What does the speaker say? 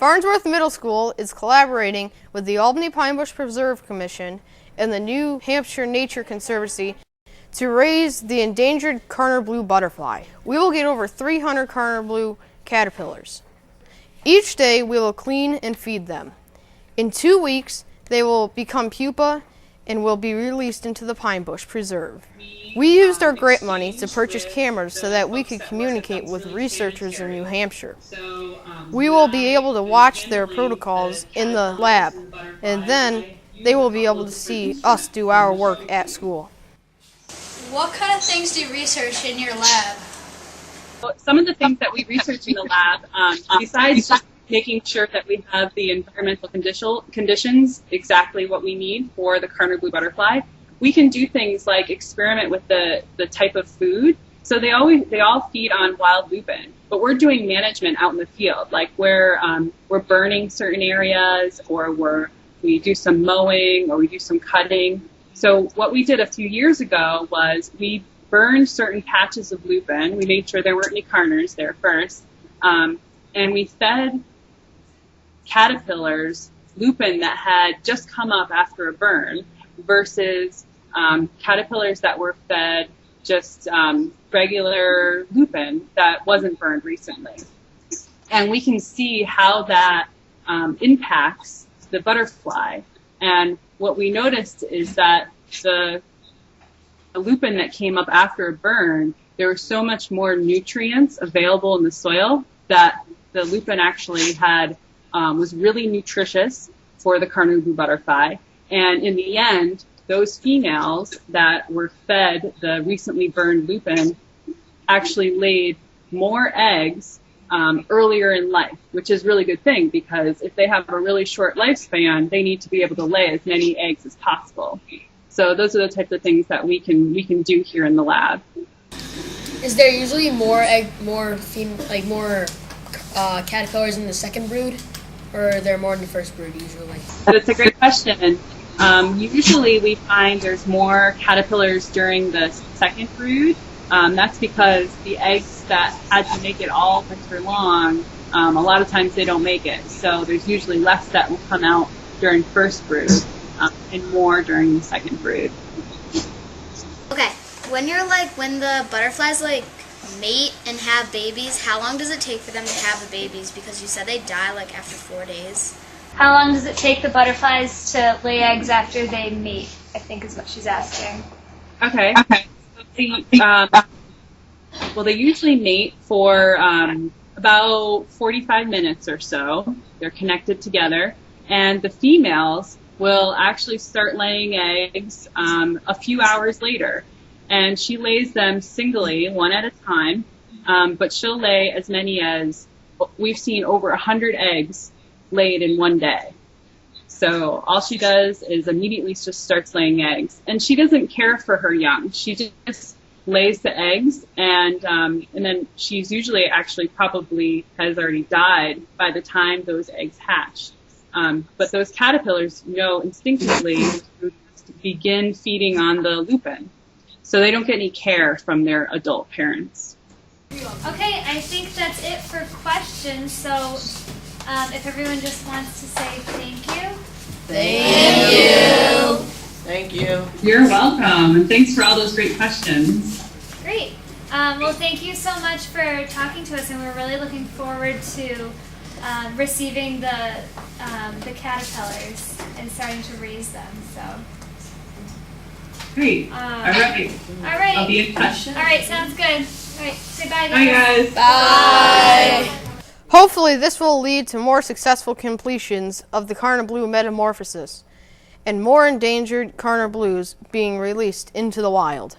Farnsworth Middle School is collaborating with the Albany Pine Bush Preserve Commission and the New Hampshire Nature Conservancy to raise the endangered Karner blue butterfly. We will get over 300 Karner blue caterpillars. Each day we will clean and feed them. In 2 weeks they will become pupa and will be released into the Pine Bush Preserve. We used our grant money to purchase cameras so that we could communicate with researchers in New Hampshire. We will be able to watch their protocols in the lab, and then they will be able to see us do our work at school. What kind of things do you research in your lab? Some of the things that we research in the lab, besides just making sure that we have the environmental conditions exactly what we need for the Karner blue butterfly, we can do things like experiment with the type of food. So they all feed on wild lupin, but we're doing management out in the field, like we're burning certain areas, or we do some mowing, or we do some cutting. So what we did a few years ago was we burned certain patches of lupin. We made sure there weren't any Karners there first, and we fed caterpillars lupin that had just come up after a burn versus caterpillars that were fed just regular lupin that wasn't burned recently. And we can see how that impacts the butterfly. And what we noticed is that the lupin that came up after a burn, there was so much more nutrients available in the soil that the lupin actually had was really nutritious for the Karner blue butterfly. And in the end, those females that were fed the recently burned lupin actually laid more eggs earlier in life, which is a really good thing, because if they have a really short lifespan, they need to be able to lay as many eggs as possible. So those are the types of things that we can do here in the lab. Is there usually more caterpillars in the second brood, or are there more in the first brood usually? That's a great question. Usually we find there's more caterpillars during the second brood. That's because the eggs that had to make it all winter long, a lot of times they don't make it. So there's usually less that will come out during first brood and more during the second brood. Okay, when the butterflies mate and have babies, how long does it take for them to have the babies? Because you said they die after 4 days. How long does it take the butterflies to lay eggs after they mate, I think is what she's asking. Okay. Well, they usually mate for about 45 minutes or so. They're connected together. And the females will actually start laying eggs a few hours later. And she lays them singly, one at a time, but she'll lay as many as, we've seen over 100 eggs laid in one day. So all she does is immediately just starts laying eggs. And she doesn't care for her young. She just lays the eggs, and then she's usually actually probably has already died by the time those eggs hatch. But those caterpillars know instinctively to begin feeding on the lupin. So they don't get any care from their adult parents. Okay, I think that's it for questions. So if everyone just wants to say thank you. Thank you. Thank you. You're welcome, and thanks for all those great questions. Great. Well, thank you so much for talking to us, and we're really looking forward to receiving the caterpillars and starting to raise them. So. Great. All right. All right. I'll be in touch. All right, sounds good. All right, say bye, Bye, guys. guys. Bye. Hopefully this will lead to more successful completions of the Karner blue metamorphosis and more endangered Karner blues being released into the wild.